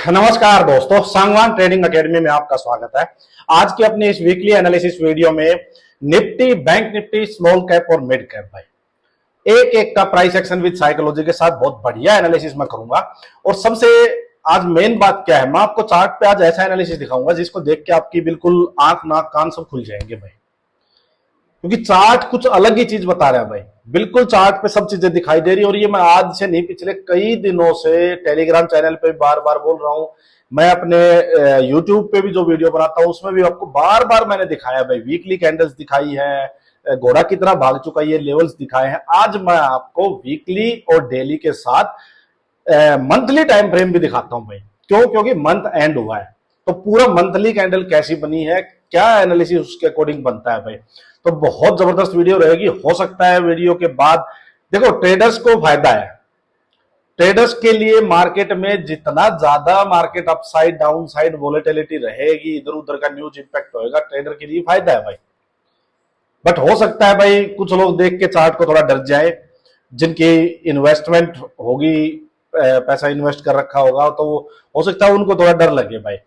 नमस्कार दोस्तों, Sangwan trading academy में आपका स्वागत है। आज की अपनी इस वीकली एनालिसिस वीडियो में Nifty, bank Nifty, small cap और मिड कैप भाई एक एक का प्राइस एक्शन विद साइकोलॉजी के साथ बहुत बढ़िया एनालिसिस मैं करूंगा। और सबसे आज मेन बात क्या है, मैं आपको चार्ट पे आज ऐसा एनालिसिस दिखाऊंगा जिसको देख के आपकी बिल्कुल आंख नाक कान सब खुल जाएंगे भाई, क्योंकि चार्ट कुछ अलग ही चीज बता रहा है भाई। बिल्कुल चार्ट पे सब चीजें दिखाई दे रही। और ये मैं आज से नहीं, पिछले कई दिनों से टेलीग्राम चैनल पे बार बार बोल रहा हूं, मैं अपने यूट्यूब पे भी जो वीडियो बनाता हूं उसमें भी आपको बार बार मैंने दिखाया भाई। वीकली कैंडल्स दिखाई है, घोड़ा कितना भाग चुका है, ये लेवल्स दिखाए हैं। आज मैं आपको वीकली और डेली के साथ मंथली टाइम फ्रेम भी दिखाता हूं भाई। क्यों? क्योंकि मंथ एंड हुआ है, तो पूरा मंथली कैंडल कैसी बनी है, क्या एनालिसिस उसके अकॉर्डिंग बनता है भाई। तो बहुत जबरदस्त वीडियो रहेगी। हो सकता है वीडियो के बाद, देखो ट्रेडर्स को फायदा है, ट्रेडर्स के लिए मार्केट में जितना ज्यादा market upside down side volatility रहेगी, इधर उधर का न्यूज इंपैक्ट होएगा, ट्रेडर के लिए फायदा है भाई। बट हो सकता है भाई कुछ लोग देख के चार्ट को थोड़ा डर जाए, जिनकी इन्वेस्टमेंट होगी, पैसा इन्वेस्ट कर रखा होगा, तो हो सकता है उनको थोड़ा डर लगे भाई।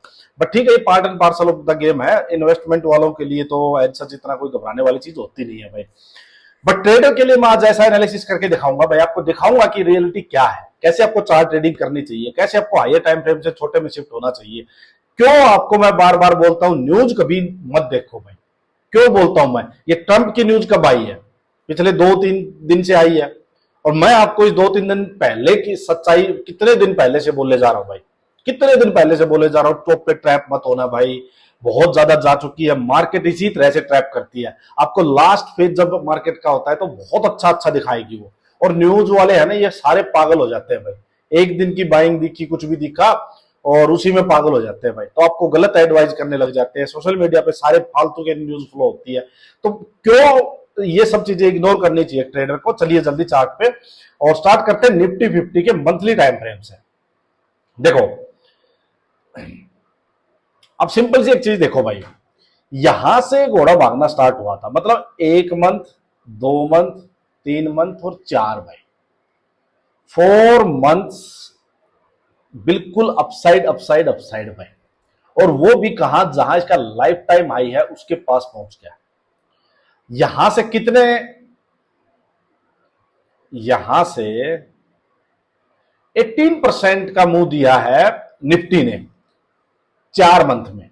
बट ठीक है, part and parcel of the game है। इन्वेस्टमेंट वालों के लिए तो ऐसा जितना कोई घबराने वाली चीज होती नहीं है भाई। बट ट्रेडर के लिए मैं आज ऐसा एनालिसिस करके दिखाऊंगा भाई, आपको दिखाऊंगा कि रियलिटी क्या है, कैसे आपको चार्ट ट्रेडिंग करनी चाहिए, कैसे आपको हायर टाइम फ्रेम से छोटे में शिफ्ट होना चाहिए। क्यों आपको मैं बार बार बोलता हूं न्यूज कभी मत देखो भाई। क्यों बोलता हूं मैं? ये ट्रंप की न्यूज कब आई है? पिछले 2-3 दिन से आई है। और मैं आपको इस 2-3 दिन पहले की सच्चाई कितने दिन पहले से बोले जा रहा हूं भाई, कितने दिन पहले से बोले जा रहा हूं, टॉप पे ट्रैप मत होना भाई, बहुत ज्यादा जा चुकी है मार्केट, इसी तरह से ट्रैप करती है आपको। लास्ट फेज जब मार्केट का होता है तो बहुत अच्छा अच्छा दिखाएगी वो। और न्यूज वाले है ना, ये सारे पागल हो जाते हैं भाई। एक दिन की बाइंग दिखी, कुछ भी दिखा और उसी में पागल हो जाते हैं भाई। तो आपको गलत एडवाइस करने लग जाते हैं। सोशल मीडिया पे सारे फालतू के न्यूज फ्लो होती है। तो क्यों ये सब चीजें इग्नोर करनी चाहिए ट्रेडर को। चलिए जल्दी चार्ट पे और स्टार्ट करते हैं निफ्टी 50 के मंथली टाइम फ्रेम से। देखो अब सिंपल सी एक चीज देखो भाई, यहां से घोड़ा भागना स्टार्ट हुआ था, मतलब 1 मंथ, 2 मंथ, 3 मंथ और 4 भाई, 4 मंथ्स बिल्कुल अपसाइड अपसाइड अपसाइड भाई। और वो भी कहां, जहां इसका लाइफ टाइम हाई है उसके पास पहुंच गया। यहां से कितने, यहां से 18% का मुंह दिया है निफ्टी ने 4 मंथ में।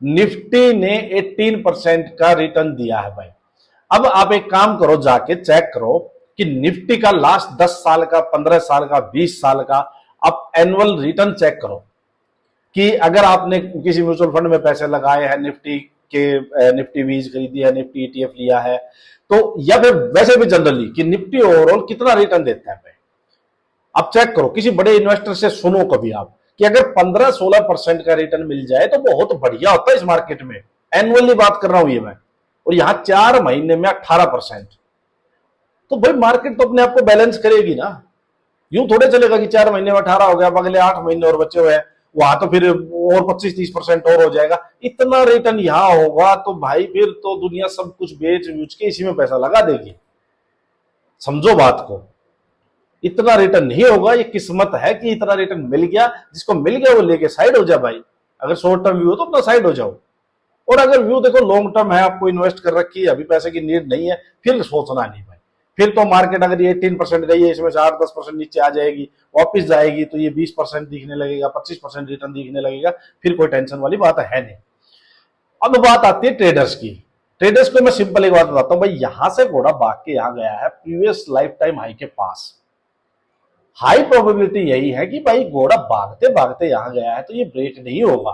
निफ्टी ने 18% का रिटर्न दिया है भाई। अब आप एक काम करो, जाके चेक करो कि निफ्टी का लास्ट 10 साल का, 15 साल का, 20 साल का आप एनुअल रिटर्न चेक करो कि अगर आपने किसी म्यूचुअल फंड में पैसे लगाए हैं, निफ्टी के निफ्टी वीज खरीदी है, निफ्टी ईटीएफ लिया है, तो या फिर वैसे भी जनरली कि निफ्टी ओवरऑल कितना रिटर्न देता है भाई। आप चेक करो, किसी बड़े इन्वेस्टर से सुनो कभी आप कि अगर 15-16% का रिटर्न मिल जाए तो बहुत बढ़िया होता है इस मार्केट में। एनुअली बात कर रहा हूं ये मैं। और यहां 4 महीने में 18%, तो भाई मार्केट तो अपने आप को बैलेंस करेगी ना। यूं थोड़े चलेगा कि 4 महीने में 18 हो गया, अगले 8 महीने और बचे हुए हैं, वहां तो फिर और 25-30% और हो जाएगा। इतना रिटर्न यहां होगा तो भाई फिर तो दुनिया सब कुछ बेच बेच के इसी में पैसा लगा देगी। समझो बात को, इतना रिटर्न नहीं होगा। ये किस्मत है कि इतना रिटर्न मिल गया, जिसको मिल गया वो लेके साइड हो जाए भाई। अगर शॉर्ट टर्म व्यू हो तो अपना साइड हो जाओ। और अगर व्यू देखो लॉन्ग टर्म है, आपको इन्वेस्ट कर रखी है, अभी पैसे की नीड नहीं है, फिर सोचना नहीं भाई। फिर तो मार्केट अगर ये 18% गई है, इसमें से 8-10% नीचे आ जाएगी, वापस जाएगी तो ये 20% दिखने लगेगा, 25% रिटर्न दिखने लगेगा, फिर कोई टेंशन वाली बात है नहीं। अब बात आती है ट्रेडर्स की। ट्रेडर्स को मैं सिंपल एक बात बताता हूं भाई, यहां से घोड़ा भाग के यहां गया है प्रीवियस लाइफ टाइम हाई के पास। हाई प्रोबेबिलिटी यही है कि भाई घोड़ा भागते भागते यहां गया है तो ये ब्रेक नहीं होगा।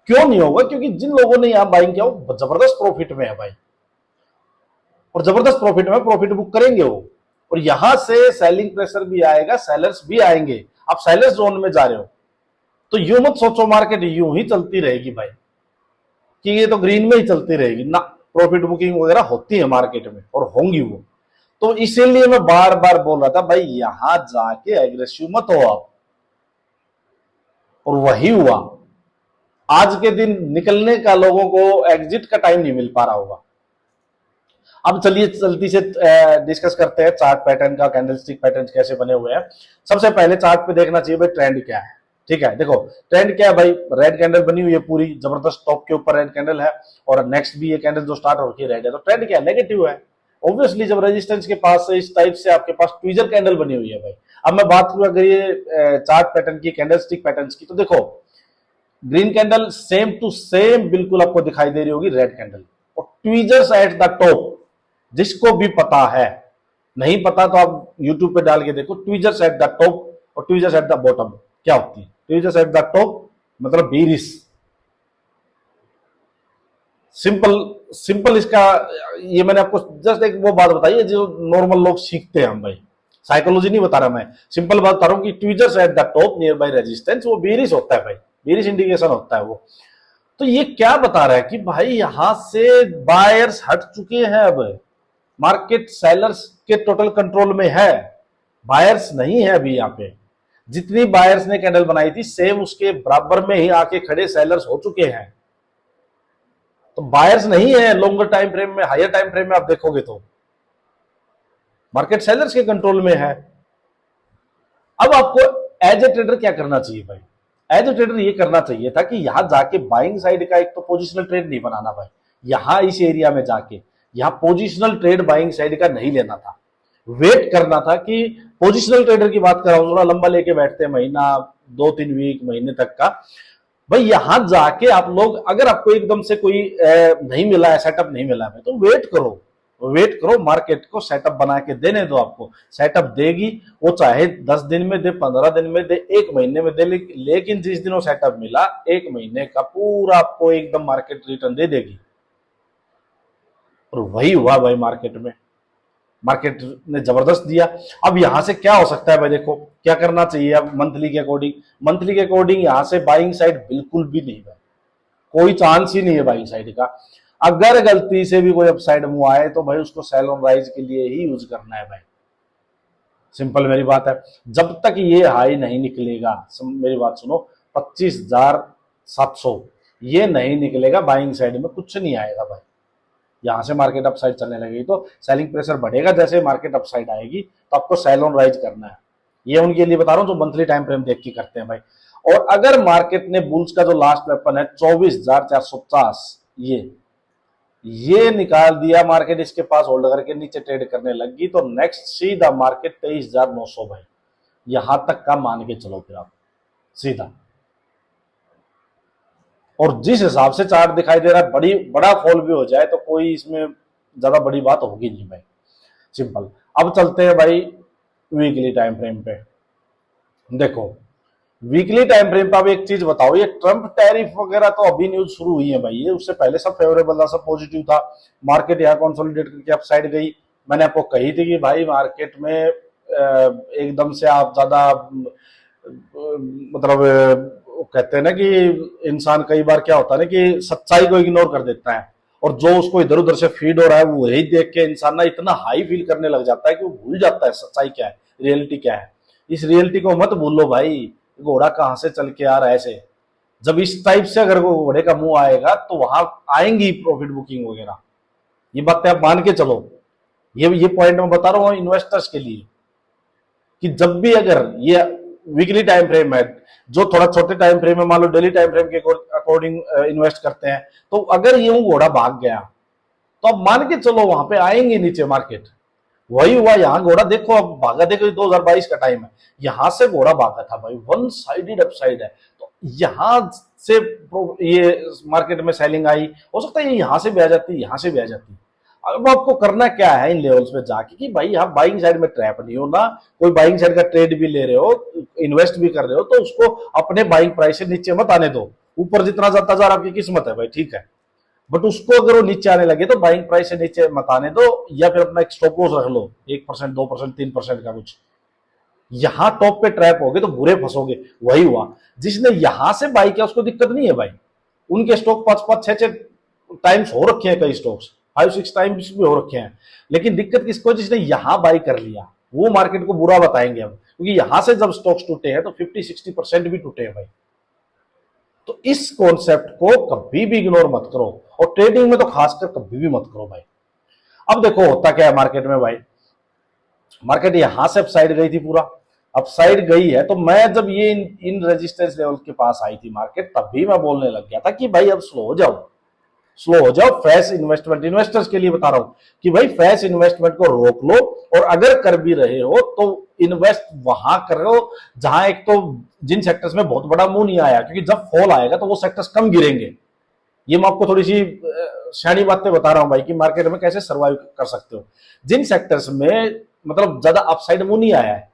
क्यों नहीं होगा? क्योंकि जिन लोगों ने यहां बाइंग किया वो जबरदस्त प्रॉफिट में है भाई, और जबरदस्त प्रॉफिट में प्रॉफिट बुक करेंगे वो। और यहां से सेलिंग प्रेशर भी आएगा, सेलर्स भी आएंगे। आप सेलर्स जोन में जा रहे हो तो यूं मत सोचो मार्केट यूं ही चलती रहेगी भाई, कि ये तो ग्रीन में ही चलती रहेगी ना। प्रॉफिट बुकिंग वगैरह होती है मार्केट में और होंगी वो। तो इसीलिए मैं बार बार बोल रहा था भाई, यहां जाके एग्रेसिव मत हो आप। और वही हुआ। आज के दिन निकलने का लोगों को एग्जिट का टाइम नहीं मिल पा रहा होगा। अब चलिए जल्दी से डिस्कस करते हैं चार्ट पैटर्न का, कैंडलस्टिक पैटर्न कैसे बने हुए हैं। सबसे पहले चार्ट पे देखना चाहिए भाई ट्रेंड क्या है। ठीक है, देखो ट्रेंड क्या है भाई, रेड कैंडल बनी हुई है पूरी जबरदस्त, टॉप के ऊपर रेड कैंडल है और नेक्स्ट भी ये कैंडल जो स्टार्ट हो रही है रेड है, तो ट्रेंड क्या है, नेगेटिव है। ऑब्वियसली जब रेजिस्टेंस के पास से इस टाइप से आपके पास ट्वीजर कैंडल बनी हुई है भाई। अब मैं बात करूं अगर ये चार्ट पैटर्न की, कैंडलस्टिक पैटर्न्स की, तो देखो green candle same to same बिल्कुल आपको दिखाई दे रही होगी रेड कैंडल, और ट्वीजर्स एट द टॉप, जिसको भी पता है, नहीं पता तो आप यूट्यूब पे डाल के देखो, ट्वीजर्स एट द टॉप और ट्वीजर्स एट द बॉटम क्या होती है। ट्वीजर्स एट द टॉप मतलब बीरिश, सिंपल सिंपल इसका, ये मैंने आपको जस्ट एक वो बात बताई है जो नॉर्मल लोग सीखते हैं हम भाई, साइकोलॉजी नहीं बता रहा मैं, सिंपल बात बता रहा हूं कि tweezers at the top near by resistance, वो बीरिश होता है भाई, बीरिश इंडिकेशन होता है वो। तो ये क्या बता रहा है कि भाई यहां से बायर्स हट चुके हैं, अब मार्केट सेलर्स के टोटल कंट्रोल में है, बायर्स नहीं है अभी यहाँ पे। जितनी बायर्स ने कैंडल बनाई थी सेम उसके बराबर में ही आके खड़े सेलर्स हो चुके हैं, तो बायर्स नहीं है लॉन्गर टाइम फ्रेम में, हायर टाइम फ्रेम में आप देखोगे तो मार्केट सेलर्स के कंट्रोल में है। अब आपको एज ए ट्रेडर क्या करना चाहिए भाई, एज ए ट्रेडर ये करना चाहिए था कि यहां जाके बाइंग साइड का एक तो पोजिशनल ट्रेड नहीं बनाना भाई, यहां इस एरिया में जाके यहां पोजिशनल ट्रेड बाइंग साइड का नहीं लेना था, वेट करना था। कि पोजिशनल ट्रेडर की बात कर रहा हूं, थोड़ा लंबा लेके बैठते हैं महीना, 2-3 वीक, महीने तक का, भाई यहां जाके आप लोग, अगर आपको एकदम से कोई नहीं मिला है, सेटअप नहीं मिला है, तो वेट करो, वेट करो, मार्केट को सेटअप बना के देने दो, आपको सेटअप देगी वो, चाहे 10 दिन में दे, 15 दिन में दे, 1 महीने में दे, लेकिन जिस दिन वो सेटअप मिला 1 महीने का पूरा आपको एकदम मार्केट रिटर्न दे देगी। और वही हुआ भाई मार्केट में, मार्केट ने जबरदस्त दिया। अब यहां से क्या हो सकता है भाई, देखो क्या करना चाहिए अब मंथली के अकॉर्डिंग, मंथली के अकॉर्डिंग यहां से बाइंग साइड बिल्कुल भी नहीं है, कोई चांस ही नहीं है बाइंग साइड का। अगर गलती से भी कोई अपसाइड मूव आए तो भाई उसको सेल ऑन राइज के लिए ही यूज करना है भाई, सिंपल मेरी बात है। जब तक ये हाई नहीं निकलेगा, मेरी बात सुनो, 25,700 ये नहीं निकलेगा, बाइंग साइड में कुछ नहीं आएगा भाई। यहां से मार्केट अपसाइड चलने लगेगी तो सेलिंग प्रेशर बढ़ेगा, जैसे मार्केट अपसाइड आएगी तो आपको सेल ऑन राइज करना है। ये उनके लिए बता रहा हूं जो मंथली टाइम फ्रेम देख के करते हैं भाई। और अगर मार्केट ने बुल्स का जो लास्ट वेपन है 24,450, ये निकाल दिया, मार्केट इसके पास होल्ड करके नीचे ट्रेड करने लगी, तो नेक्स्ट सीधा मार्केट 23,900 भाई, यहां तक का मान के चलो फिर आप सीधा। और जिस हिसाब से चार्ट दिखाई दे रहा है, बड़ा फॉल भी हो जाए तो कोई इसमें ज्यादा बड़ी बात होगी नहीं भाई, सिंपल। अब चलते हैं भाई वीकली टाइम फ्रेम पे। देखो वीकली टाइम फ्रेम पे अब एक चीज बताओ, ये ट्रम्प टैरिफ वगैरह तो अभी न्यूज शुरू हुई है भाई, ये उससे पहले सब फेवरेबल था, सब पॉजिटिव था, मार्केट यहाँ कंसोलिडेट करके अपसाइड गई। मैंने आपको कही थी कि भाई मार्केट में एकदम से आप ज्यादा मतलब कहते हैं ना कि इंसान कई बार क्या होता है ना कि सच्चाई को इग्नोर कर देता है, और जो उसको इधर उधर से फीड हो रहा है वो यही देख के इंसान ना इतना हाई फील करने लग जाता है कि वो भूल जाता है सच्चाई क्या है, रियलिटी क्या है। इस रियलिटी को मत भूलो भाई, घोड़ा कहां से चल के आ रहा है ऐसे। जब इस टाइप से अगर वो घोड़े का मुंह आएगा तो वहां आएंगी प्रॉफिट बुकिंग वगैरह, ये बातें आप मान के चलो। ये पॉइंट मैं बता रहा हूं इन्वेस्टर्स के लिए कि जब भी अगर ये वीकली टाइम फ्रेम है, जो थोड़ा छोटे टाइम फ्रेम है, मान लो डेली टाइम फ्रेम के अकॉर्डिंग इन्वेस्ट करते हैं, तो अगर ये घोड़ा भाग गया तो अब मान के चलो वहां पे आएंगे नीचे मार्केट। वही हुआ यहाँ, घोड़ा देखो अब भागा, देखो 2022 का टाइम है, यहां से घोड़ा भागा था भाई, वन साइडेड अपसाइड है, तो यहां से ये मार्केट में सेलिंग आई, हो सकता है ये यहां से भी आ जाती, यहां से भी आ जाती। अब आपको करना क्या है इन लेवल्स पे जाके कि भाई यहाँ बाइंग साइड में ट्रैप नहीं होना, कोई बाइंग साइड का ट्रेड भी ले रहे हो, इन्वेस्ट भी कर रहे हो, तो उसको अपने बाइंग प्राइस से नीचे मत आने दो। ऊपर जितना जाता जा रहा आपकी किस्मत है भाई, ठीक है, बट उसको अगर वो नीचे आने लगे तो बाइंग प्राइस से नीचे मत आने दो, या फिर अपना एक स्टॉप लॉस रख लो 1%, 2%, 3% का कुछ। यहां टॉप पे ट्रैप होगे तो बुरे फंसोगे। वही हुआ, जिसने यहां से बाई किया उसको दिक्कत नहीं है भाई, उनके स्टॉक 5-5, 6-6 टाइम्स हो रखे हैं, कई स्टॉक्स 5-6 टाइम्स भी हो रखे हैं। लेकिन दिक्कत किसको, जिसने यहां बाई कर लिया, वो मार्केट को बुरा बताएंगे अब, क्योंकि यहां से जब स्टॉक्स टूटे हैं तो 50-60% भी टूटे हैं भाई। तो इस कॉन्सेप्ट को कभी भी इग्नोर मत करो, और ट्रेडिंग में तो खासकर कभी भी मत करो भाई। अब देखो होता क्या है मार्केट में भाई, मार्केट यहां से अपसाइड गई थी, पूरा अपसाइड गई है, तो मैं जब ये इन रेजिस्टेंस लेवल के पास आई थी मार्केट, तब भी मैं बोलने लग गया था कि भाई अब स्लो हो जाओ, स्लो हो जाओ, फ्रेश इन्वेस्टमेंट, इन्वेस्टर्स के लिए बता रहा हूं कि भाई फ्रेश इन्वेस्टमेंट को रोक लो, और अगर कर भी रहे हो तो इन्वेस्ट वहां करो जहां एक तो जिन सेक्टर्स में बहुत बड़ा मुंह नहीं आया, क्योंकि जब फॉल आएगा तो वो सेक्टर्स कम गिरेंगे। ये मैं आपको थोड़ी सी शानी बातें बता रहा हूं भाई कि मार्केट में कैसे सर्वाइव कर सकते हो। जिन सेक्टर्स में मतलब ज्यादा अपसाइड मुंह नहीं आया है,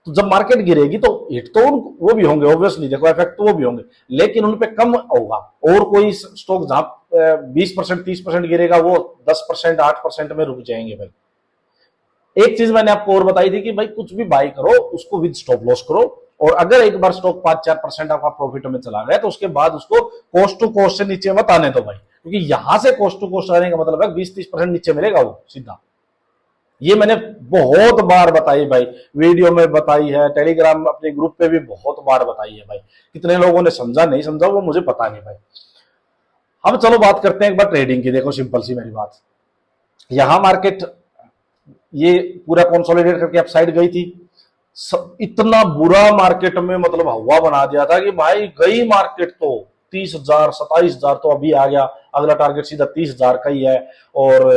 तो जब मार्केट गिरेगी तो हिट तो वो भी होंगे, ऑब्वियसली देखो इफेक्ट तो वो भी होंगे, लेकिन उन पे कम होगा। और कोई स्टॉक जहां 20% 30% गिरेगा, वो 10% 8% में रुक जाएंगे भाई। एक चीज मैंने आपको और बताई थी कि भाई कुछ भी बाई करो उसको विद स्टॉप लॉस करो, और अगर एक बार स्टॉक 5-4% आपका प्रॉफिट में चला गया तो उसके बाद उसको कोस्ट टू कोस्ट से नीचे मत आने दो भाई, क्योंकि यहां से कोस्ट टू कोस्ट आने का मतलब है 20-30% नीचे मिलेगा वो सीधा। ये मैंने बहुत बार बताई भाई, वीडियो में बताई है, टेलीग्राम अपने ग्रुप पे भी बहुत बार बताई है भाई। कितने लोगों ने समझा नहीं समझा वो मुझे पता नहीं भाई। अब चलो बात करते हैं एक बार ट्रेडिंग की। देखो सिंपल सी मेरी बात, यहां मार्केट ये पूरा कंसोलिडेट करके अपसाइड गई थी, इतना बुरा मार्केट में मतलब हवा बना दिया था कि भाई गई मार्केट तो 30,000 27,000 तो अभी आ गया, अगला टारगेट सीधा 30,000 का ही है, और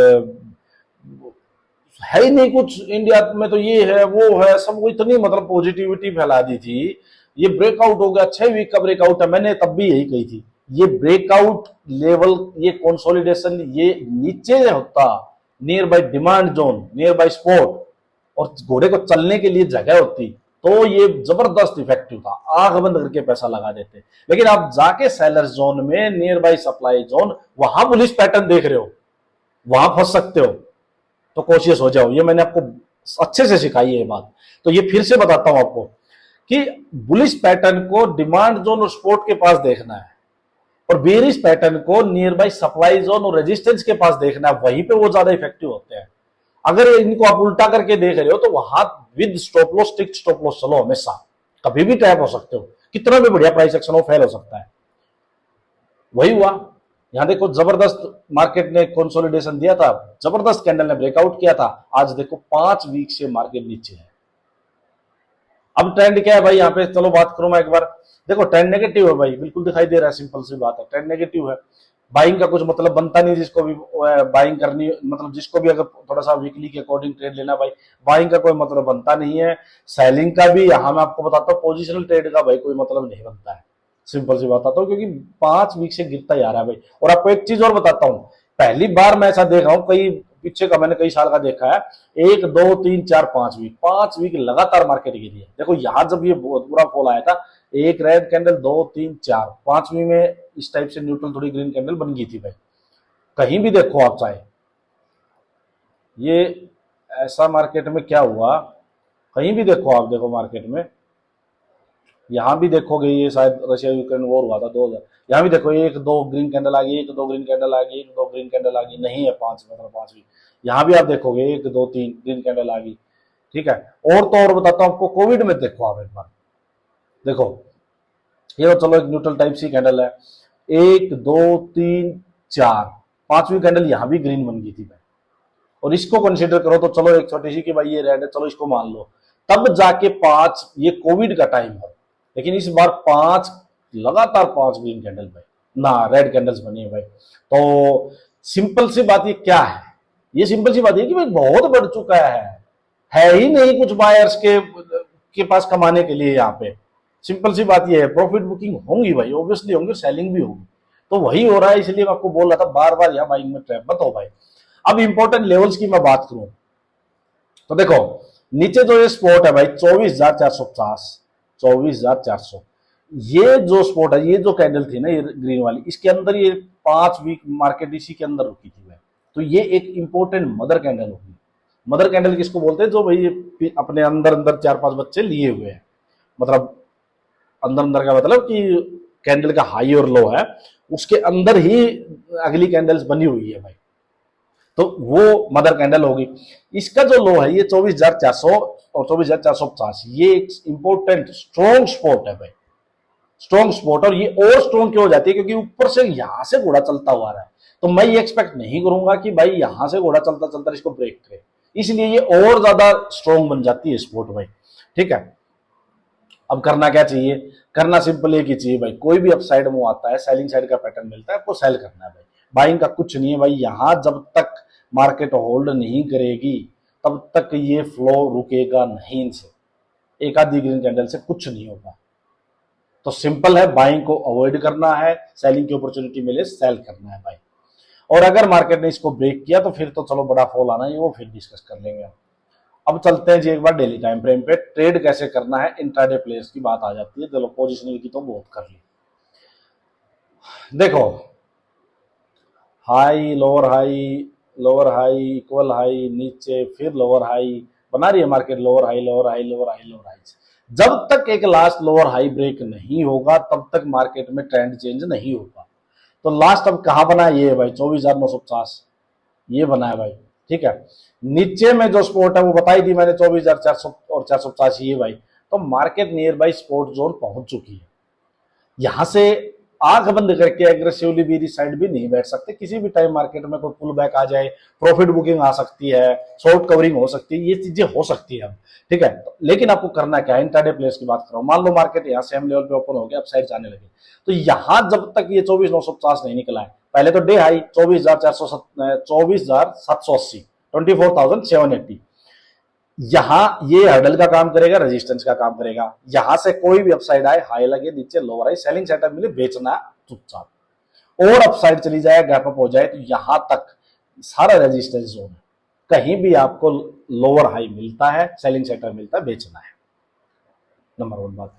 है ही नहीं कुछ इंडिया में, तो ये है वो है, सब इतनी मतलब पॉजिटिविटी फैला दी थी। ये ब्रेकआउट हो गया, 6 वीक का ब्रेकआउट है, मैंने तब भी यही कही थी, ये ब्रेकआउट लेवल, ये कंसोलिडेशन, ये नीचे होता near by demand zone, near by spot, और घोड़े को चलने के लिए जगह होती, तो ये जबरदस्त इफेक्टिव था, आंख बंद करके पैसा लगा देते। लेकिन आप जाके सेलर जोन में, नियर बाय सप्लाई जोन, वहां बुलिश पैटर्न देख रहे हो, वहां फंस सकते हो, तो कोशिश हो जाओ। ये मैंने आपको अच्छे से सिखाई है ये बात, तो ये फिर से बताता हूं आपको कि बुलिश पैटर्न को डिमांड जोन और सपोर्ट के पास देखना है, और बेरिश पैटर्न को नियर बाय सप्लाई जोन और रेजिस्टेंस के पास देखना है, वहीं पे वो ज्यादा इफेक्टिव होते हैं। अगर इनको आप उल्टा करके देख रहे हो तो वहां with stop loss, strict stop loss चलो, हमेशा कभी भी ट्रैप हो सकते हो, कितना भी बढ़िया प्राइस एक्शन हो, फेल हो सकता है। वही हुआ यहां, देखो जबरदस्त मार्केट ने कंसोलिडेशन दिया था, जबरदस्त कैंडल ने ब्रेकआउट किया था, आज देखो 5 वीक से मार्केट नीचे है। अब ट्रेंड क्या है भाई, यहाँ पे चलो बात करूं मैं एक बार। देखो ट्रेंड नेगेटिव है भाई, बिल्कुल दिखाई दे रहा है, सिंपल सी बात है, ट्रेंड नेगेटिव है। बाइंग का कुछ मतलब बनता नहीं, जिसको भी बाइंग करनी, मतलब जिसको भी अगर थोड़ा सा वीकली के अकॉर्डिंग ट्रेड लेना भाई, बाइंग का कोई मतलब बनता नहीं है। सेलिंग का भी यहां मैं आपको बताता हूँ, पोजिशनल ट्रेड का भाई कोई मतलब नहीं बनता है, सिंपल सी बताता हूँ, क्योंकि 5 वीक से गिरता जा रहा है भाई। और आपको एक चीज और बताता हूँ, पहली बार मैं ऐसा देख रहा हूँ, कई पीछे का मैंने कई साल का देखा है, 1 2 3 4 5 वीक लगातार मार्केट गिरी है। देखो यहां जब ये बहुत बुरा फॉल आया था, एक रेड कैंडल, 2 3 4 5वीं में इस टाइप से न्यूट्रल थोड़ी ग्रीन कैंडल बन गई थी भाई। कहीं भी देखो आप चाहे, ये ऐसा मार्केट में क्या हुआ, कहीं भी देखो आप, देखो मार्केट में यहां भी देखोगे, ये शायद रशिया यूक्रेन वॉर हुआ था 2000, यहां भी देखो 1 2 ग्रीन कैंडल आ गई, 1 2 ग्रीन कैंडल आ गई, 1 2 ग्रीन कैंडल आ गई, नहीं है 5 मतलब 5वीं। यहां भी आप देखोगे 1 2 3 ग्रीन कैंडल आ गई, ठीक है। और तो और बताता हूं आपको, कोविड में देखो आप एक बार, देखो ये तो चलो एक न्यूट्रल टाइप सी कैंडल है, 1 2 3 4 5वीं कैंडल यहां भी ग्रीन बन गई थी भाई। और इसको कंसीडर करो तो चलो एक छोटी सी कि भाई ये रेड है, चलो इसको मान लो, तब जाके 5, ये कोविड का टाइम है, लेकिन इस बार 5 लगातार 5 ग्रीन कैंडल भाई, ना रेड कैंडल्स बनी है भाई। तो सिंपल सी बात ये क्या है, ये सिंपल सी बात है कि भाई बहुत बढ़ चुका है ही नहीं कुछ बायर्स के पास कमाने के लिए। यहाँ पे सिंपल सी बात ये है, प्रॉफिट बुकिंग होंगी भाई, ऑब्वियसली होंगी, सेलिंग भी होगी, तो वही हो रहा है। इसलिए मैं आपको बोल रहा था बार बार, यहाँ बाइंग में ट्रैप मत हो भाई। अब इंपॉर्टेंट लेवल्स की मैं बात करूं तो देखो, नीचे जो ये स्पॉट है भाई 24,450, 24,400, ये जो स्पॉट है, ये जो कैंडल थी ना ये ग्रीन वाली, इसके अंदर ये 5 वीक मार्केट इसी के अंदर रुकी थी भाई। तो ये एक इंपॉर्टेंट मदर कैंडल होगी। मदर कैंडल किसको बोलते हैं, जो भाई ये अपने अंदर अंदर 4-5 बच्चे लिए हुए हैं, मतलब अंदर अंदर का मतलब कि कैंडल का हाई और लो है, उसके अंदर ही अगली कैंडल्स बनी हुई है भाई, तो वो मदर कैंडल होगी। इसका जो लो है ये 24,400 और 24,450, ये एक इंपॉर्टेंट स्ट्रॉन्ग स्पॉट है भाई, स्ट्रॉन्ग स्पॉट। और ये और स्ट्रॉन्ग क्यों हो जाती है, क्योंकि ऊपर से यहां से घोड़ा चलता हुआ आ रहा है, तो मैं ये एक्सपेक्ट नहीं करूंगा कि भाई यहां से घोड़ा चलता चलता इसको ब्रेक करे, इसलिए ये और ज्यादा स्ट्रॉन्ग बन जाती है स्पोर्ट भाई। ठीक है, अब करना क्या चाहिए, करना सिंपल एक ही चाहिए भाई, कोई भी अपसाइड मूव आता है, सेलिंग साइड का पैटर्न मिलता है, आपको सेल करना है भाई। बाइंग का कुछ नहीं है भाई, यहां जब तक मार्केट होल्ड नहीं करेगी तब तक ये फ्लो रुकेगा नहीं, इनसे एक आधी ग्रीन कैंडल से कुछ नहीं होगा। तो सिंपल है, बाइंग को अवॉइड करना है, सेलिंग की अपॉर्चुनिटी मिले सेल करना है भाई। और अगर मार्केट ने इसको ब्रेक किया तो फिर तो चलो बड़ा फॉल आना ही, वो फिर डिस्कस कर लेंगे। अब चलते हैं जी एक बार डेली टाइम फ्रेम पे, ट्रेड कैसे करना है, इंट्राडे प्लेयर्स की बात आ जाती है। चलो पोजिशनिंग की तो बहुत कर ली, देखो high lower high, lower high equal high, नीचे फिर लोअर हाई बना रही है market, lower high lower high lower high lower high. जब तक एक लास्ट लोअर हाई ब्रेक नहीं होगा तब तक मार्केट में ट्रेंड चेंज नहीं होगा। तो लास्ट अब कहां बना है, ये है भाई 24,950, ये बना है भाई। ठीक है, नीचे में जो सपोर्ट है वो बताई थी मैंने 24,400 और 450, ये भाई। तो market near by support zone पहुंच चुकी है, यहां से आंख बंद करके एग्रेसिवली भी साइड भी नहीं बैठ सकते। किसी भी टाइम मार्केट में कोई पुल बैक आ जाए, प्रॉफिट बुकिंग आ सकती है, शॉर्ट कवरिंग हो सकती है, ये चीजें हो सकती है अब। ठीक है, लेकिन आपको करना क्या है, इंट्राडे प्लेयर्स की बात कर रहा हूं। मान लो मार्केट यहाँ सेम लेवल पे ओपन हो गया, अब साइड जाने लगे, तो यहां जब तक ये 24,950 नहीं निकला है, पहले तो डे हाई 24,780, 24,780, यहां ये हर्डल का काम करेगा, रेजिस्टेंस का काम करेगा। यहां से कोई भी अपसाइड आए, हाई लगे, नीचे लोअर आई, सेलिंग सेटअप मिले, बेचना चुपचाप। और अपसाइड चली जाए, गैप अप हो जाए, तो यहां तक सारा रेजिस्टेंस जोन है, कहीं भी आपको लोअर हाई मिलता है, सेलिंग सेटअप मिलता है, बेचना है, नंबर 1 बात।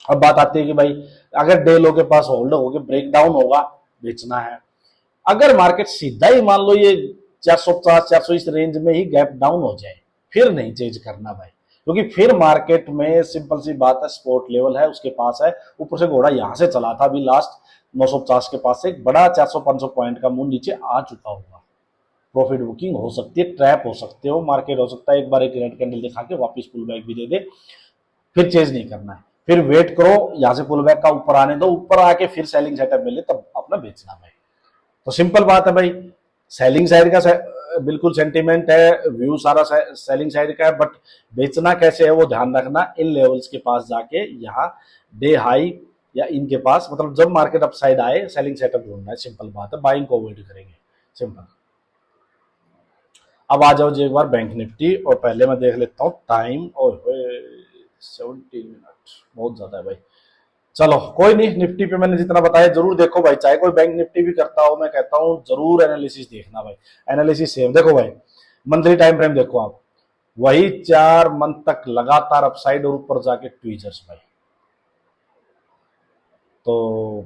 अब बात आती है कि भाई अगर डे लो के पास होल्ड हो गए, ब्रेक डाउन होगा, बेचना है। अगर मार्केट सीधा ही मान लो ये 450 400 इस रेंज में ही गैप डाउन हो जाए, फिर नहीं चेंज करना भाई, क्योंकि फिर मार्केट में सिंपल सी बात है, स्पोर्ट लेवल है उसके पास है, ऊपर से घोड़ा यहां से चला था अभी लास्ट 950 के पास से एक बड़ा 400-500 पॉइंट का मूव नीचे आ चुका होगा। प्रॉफिट बुकिंग हो सकती है, ट्रैप हो सकते हो, मार्केट हो सकता है एक बार एक रेड कैंडल दिखा के वापस पुल बैक भी दे दे, फिर चेंज नहीं करना है, फिर वेट करो यहां से पुल बैक का ऊपर आने दो, ऊपर आके फिर सेलिंग सेटअप मिले तब अपना बेचना भाई। तो सिंपल बात है भाई, सेलिंग साइड का बिल्कुल सेंटीमेंट है, व्यू सारा सेलिंग साइड का है, बट बेचना कैसे है वो ध्यान रखना। इन लेवल्स के पास जाके यहाँ डे हाई या इनके पास, मतलब जब मार्केट अप साइड आए सेलिंग सेटअप ढूंढना है, सिंपल बात है, बाइंग को अवॉइड करेंगे, सिंपल। अब आ जाओ जी एक बार बैंक निफ्टी, और पहले मैं देख लेता हूँ टाइम, और 17 मिनट बहुत ज्यादा है भाई। चलो कोई नहीं, निफ्टी पे मैंने जितना बताया जरूर देखो भाई, चाहे कोई बैंक निफ्टी भी करता हो, मैं कहता हूं जरूर एनालिसिस देखना भाई, एनालिसिस सेम। देखो भाई मंथली टाइम फ्रेम देखो आप, वही 4 मंथ तक लगातार अपसाइड और ऊपर जाके ट्वीजर्स भाई। तो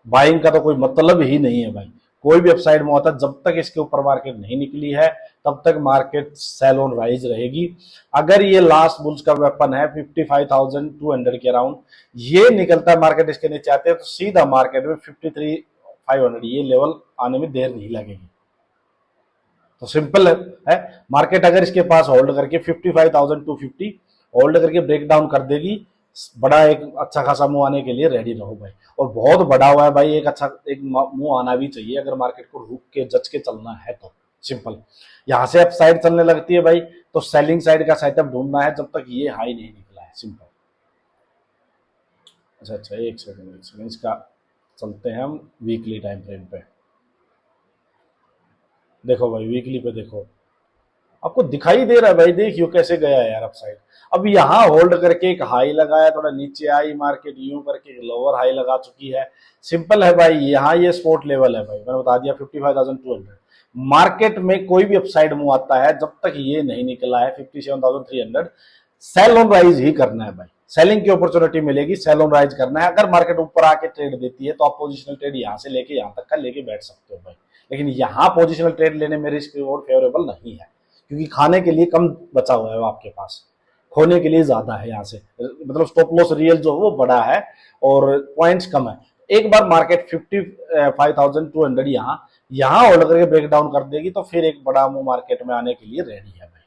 बाइंग का तो कोई मतलब ही नहीं है भाई, कोई भी अपसाइड में होता है, जब तक इसके ऊपर मार्केट नहीं निकली है तब तक मार्केट सेल ऑन राइज रहेगी। अगर ये लास्ट बुल्स का वेपन है 55,200 के अराउंड, ये निकलता है मार्केट इसके नीचे आते हैं, तो सीधा मार्केट में 53,500 ये लेवल आने में देर नहीं लगेगी। तो सिंपल है, मार्केट अगर इसके पास होल्ड करके 55,250 होल्ड करके ब्रेक डाउन कर देगी, बड़ा एक अच्छा खासा मुंह आने के लिए रेडी रहो भाई। और बहुत बड़ा हुआ है भाई, एक अच्छा एक मुंह आना भी चाहिए अगर मार्केट को रुक के जच के चलना है तो। सिंपल, यहां से अप साइड चलने लगती है भाई, तो सेलिंग साइड का सेटअप ढूंढना है जब तक ये हाई नहीं निकला है, सिंपल। अच्छा एक सेकंड इसका चलते हैं हम वीकली टाइम फ्रेम पे। देखो भाई वीकली पे देखो, आपको दिखाई दे रहा है भाई, देखियो कैसे गया है यार अप साइड। अब यहां होल्ड करके एक हाई लगाया, थोड़ा नीचे आई मार्केट, यूं करके लोअर हाई लगा चुकी है। सिंपल है भाई, यहाँ ये स्पोर्ट लेवल है भाई, मैंने बता दिया 55,200। मार्केट में कोई भी अपसाइड मूव आता है, जब तक ये नहीं निकला है 57,300, सेल ऑन राइज ही करना है भाई। सेलिंग की अपॉर्चुनिटी मिलेगी, सेल ऑन राइज करना है। अगर मार्केट ऊपर आके ट्रेड देती है तो आप पोजिशनल ट्रेड यहाँ से लेके यहाँ तक का लेके बैठ सकते हो भाई, लेकिन यहाँ पोजिशनल ट्रेड लेने में रिस्क रिवॉर्ड फेवरेबल नहीं है, क्योंकि खाने के लिए कम बचा हुआ है आपके पास, खोने के लिए ज्यादा है। यहाँ से मतलब स्टॉप लॉस रियल जो है वो बड़ा है और पॉइंट्स कम है। एक बार मार्केट 55,200 यहाँ होल्ड करके ब्रेक डाउन कर देगी तो फिर एक बड़ा मूव मार्केट में आने के लिए रेडी है भाई।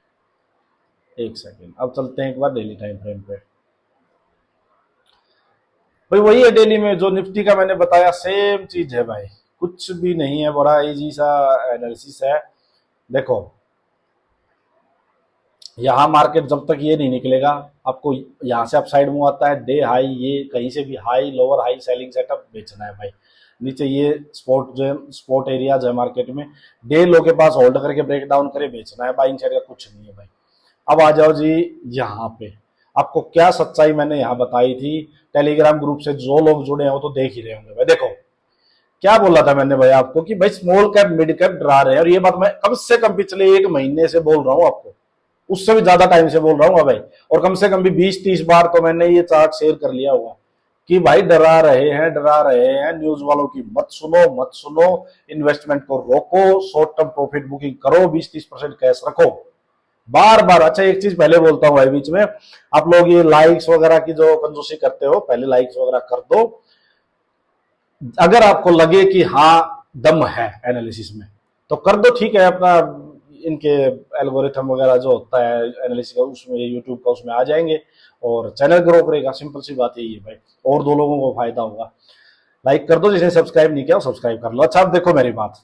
एक सेकेंड, अब चलते हैं एक बार डेली टाइम फ्रेम पे। भाई वही है डेली में जो निफ्टी का मैंने बताया, सेम चीज है भाई, कुछ भी नहीं है, बड़ा इजी सा एनालिसिस है। देखो यहाँ मार्केट जब तक ये नहीं निकलेगा, आपको यहाँ से अपसाइड मूव आता है, डे हाई, ये कहीं से भी high lower high selling setup बेचना है भाई। नीचे ये स्पॉट एरियाज है मार्केट में, डे लो के पास होल्ड करके ब्रेक डाउन करे बेचना है, बाइंग साइड का कुछ नहीं है भाई। अब आ जाओ जी यहाँ पे, आपको क्या सच्चाई मैंने यहाँ बताई थी, टेलीग्राम ग्रुप से जो लोग जुड़े हैं वो तो देख ही रहे होंगे भाई। देखो क्या बोला था मैंने भाई आपको कि भाई स्मॉल कैप मिड कैप डरा रहे हैं, और ये बात मैं कम से कम पिछले 1 महीने से बोल रहा हूँ आपको, उससे भी ज्यादा टाइम से बोल रहा हूँ भाई। और कम से कम भी 20-30 बार तो मैंने ये चार्ट शेयर कर लिया होगा कि भाई डरा रहे हैं, न्यूज वालों की मत सुनो, इन्वेस्टमेंट को रोको, शॉर्ट टर्म प्रॉफिट बुकिंग करो, 20-30% कैश रखो, बार बार। अच्छा एक चीज पहले बोलता हूँ भाई बीच में, आप लोग ये लाइक्स वगैरह की जो कंजूसी करते हो, पहले लाइक्स वगैरह कर दो। अगर आपको लगे कि हाँ दम है एनालिसिस में तो कर दो, ठीक है, अपना इनके एल्गोरिथम वगैरह जो होता है एनालिसिस का उसमें, यूट्यूब का, उसमें आ जाएंगे और चैनल ग्रो करेगा। सिंपल सी बात यही है भाई, और 2 लोगों को फायदा होगा। लाइक कर दो, जिसने सब्सक्राइब नहीं किया वो सब्सक्राइब कर लो। अच्छा अब देखो मेरी बात,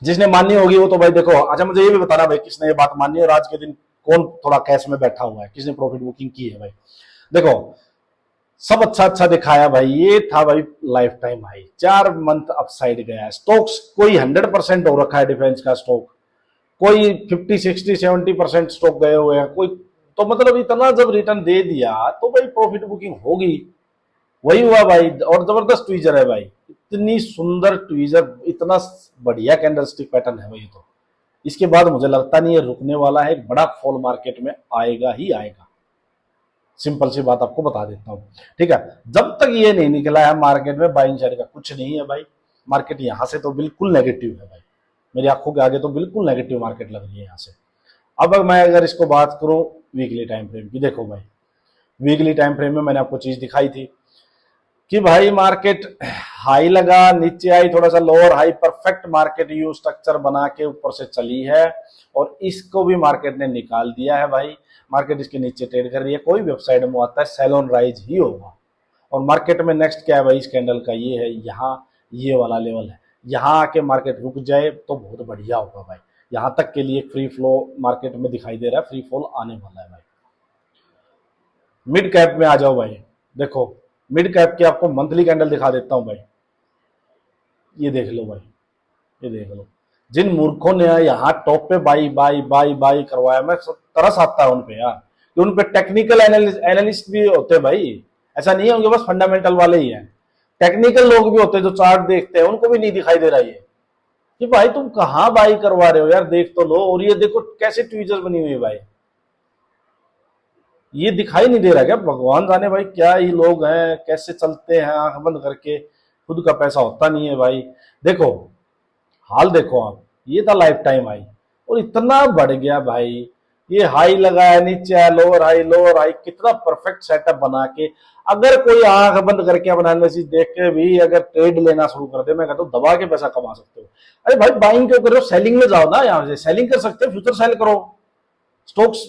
जिसने माननी होगी वो तो भाई देखो। अच्छा मुझे ये भी बताना भाई किसने ये बात मानी है और आज के दिन कौन थोड़ा कैश में बैठा हुआ है, किसने प्रॉफिट बुकिंग की है भाई। देखो सब अच्छा दिखाया भाई, ये था भाई life time high, 4 month upside गया है। स्टॉक्स कोई 100% हो रखा है, डिफेंस का स्टॉक कोई 50-60-70% स्टॉक गए हुए हैं कोई, तो मतलब इतना जब रिटर्न दे दिया तो भाई प्रॉफिट बुकिंग होगी। वही हुआ भाई, और जबरदस्त ट्वीजर है भाई, इतनी सुंदर ट्वीजर, इतना बढ़िया कैंडलस्टिक पैटर्न है भाई। तो इसके बाद मुझे लगता नहीं है रुकने वाला है, एक बड़ा फॉल मार्केट में आएगा ही आएगा। सिंपल सी बात आपको बता देता हूं, ठीक है। जब तक ये नहीं निकला है मार्केट में बाइंग साइड का कुछ नहीं है भाई। मार्केट यहां से तो बिल्कुल नेगेटिव है भाई, मेरी आंखों के आगे तो बिल्कुल नेगेटिव मार्केट लग रही है यहां से। अब मैं अगर इसको बात करूं वीकली टाइम फ्रेम की, देखो भाई वीकली टाइम फ्रेम में मैंने आपको चीज दिखाई थी कि भाई मार्केट हाई लगा, नीचे आई, थोड़ा सा lower high, perfect market you structure बना के ऊपर से चली है और इसको भी मार्केट ने निकाल दिया है भाई। मार्केट इसके नीचे ट्रेड कर रही है, कोई वेबसाइट में आता है सेल ऑन राइज ही होगा। और मार्केट में नेक्स्ट क्या है भाई इस कैंडल का, ये है यहाँ, ये वाला लेवल है, यहाँ आके मार्केट रुक जाए तो बहुत बढ़िया होगा भाई। यहां तक के लिए फ्री फ्लो मार्केट में दिखाई दे रहा है, फ्री फॉल आने वाला है भाई। मिड कैप में आ जाओ भाई, देखो मिड कैप की आपको मंथली कैंडल दिखा देता हूं भाई, ये देख लो भाई, ये देख लो। जिन मूर्खों ने यहाँ टॉप पे बाई बाई बाई बाई करवाया, मैं तरस आता है उन पे यार, कि उन पे टेक्निकल एनालिस्ट भी होते भाई, ऐसा नहीं होंगे बस फंडामेंटल वाले ही हैं, टेक्निकल लोग भी होते जो चार्ट देखते हैं, उनको भी नहीं दिखाई दे रहा है कि भाई तुम कहां बाई करवा रहे हो यार, देख तो लो। और ये देखो कैसे ट्वीजर बनी हुई है भाई, ये दिखाई नहीं दे रहा क्या? भगवान जाने भाई क्या ही लोग हैं, कैसे चलते हैं आंख बंद करके, खुद का पैसा होता नहीं है भाई। देखो हाल देखो आप, ये था लाइफ टाइम हाई और इतना बढ़ गया भाई, ये हाई लगाया, नीचे आया, लोअर हाई, कितना परफेक्ट सेटअप बना के अगर कोई आंख बंद करके अपना एनालिसिस देख के भी अगर ट्रेड लेना शुरू कर दे, मैं कहता हूँ दबा के पैसा कमा सकते हो। अरे भाई बाइंग क्यों कर रहे हो, सेलिंग में जाओ ना, यहाँ से सेलिंग कर सकते हो, फ्यूचर सेल करो, स्टॉक्स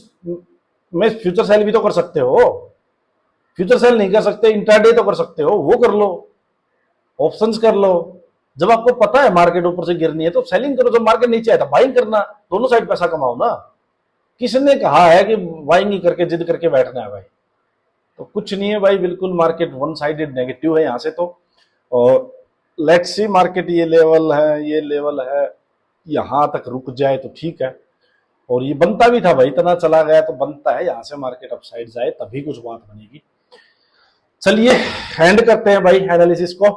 में फ्यूचर सेल भी तो कर सकते हो। फ्यूचर सेल नहीं कर सकते, इंट्राडे तो कर सकते हो, वो कर लो, ऑप्शंस कर लो। जब आपको पता है मार्केट ऊपर से गिरनी है तो सेलिंग करो, जब मार्केट नीचे आया था बाइंग करना, दोनों साइड पैसा कमाओ ना। किसने कहा है कि बाइंग ही करके जिद करके बैठना है भाई? तो कुछ नहीं है भाई, बिल्कुल मार्केट वन साइडेड नेगेटिव है यहां से तो। और लेट्स सी मार्केट ये लेवल है, ये लेवल है, यहां तक रुक जाए तो ठीक है। और ये बनता भी था भाई, इतना चला गया तो बनता है यहां से मार्केट अपसाइड जाए तभी कुछ बात बनेगी। चलिए हैंड करते हैं भाई एनालिसिस को।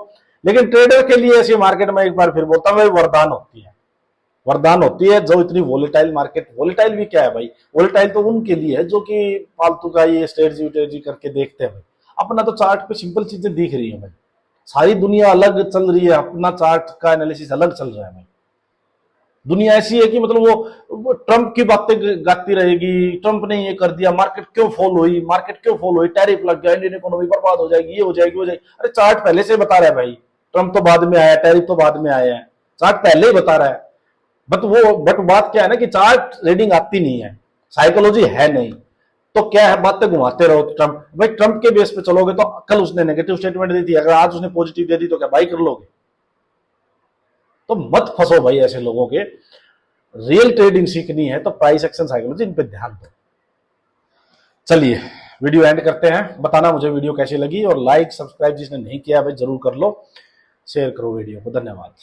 लेकिन ट्रेडर के लिए ऐसी मार्केट में एक बार फिर बोलता हूं भाई वरदान होती है, वरदान होती है जो इतनी वोलेटाइल मार्केट। वोलेटाइल भी क्या है भाई, वोलेटाइल तो उनके लिए है जो कि फालतू का ये स्ट्रेटजी करके देखते हैं भाई। अपना तो चार्ट पे सिंपल चीजें दिख रही है भाई, सारी दुनिया अलग चल रही है, अपना चार्ट का एनालिसिस अलग चल रहा है भाई। दुनिया ऐसी है कि मतलब वो ट्रंप की बातें गाती रहेगी, ट्रंप ने ये कर दिया, मार्केट क्यों फॉल हुई, मार्केट क्यों फॉल हुई, टैरिफ लग गया, इंडियन इकोनॉमी बर्बाद हो जाएगी, ये हो जाएगी, वो जाएगी। अरे चार्ट पहले से बता रहा है भाई, ट्रंप तो बाद में आया, टैरिफ तो बाद में आया है, चार्ट पहले ही बता रहा है। बट बात क्या है ना कि चार्ट रीडिंग आती नहीं है, साइकोलॉजी है नहीं, तो क्या है बातें घुमाते रहो। ट्रंप भाई, ट्रंप के बेस पे चलोगे तो कल उसने नेगेटिव स्टेटमेंट दी थी, अगर आज उसने पॉजिटिव दे दी तो क्या बाई कर लोगे? तो मत फंसो भाई ऐसे लोगों के। रियल ट्रेडिंग सीखनी है तो प्राइस एक्शन साइकोलॉजी इन पे ध्यान दो। चलिए वीडियो एंड करते हैं। बताना मुझे वीडियो कैसी लगी, और लाइक सब्सक्राइब जिसने नहीं किया भाई जरूर कर लो, शेयर करो वीडियो को। धन्यवाद।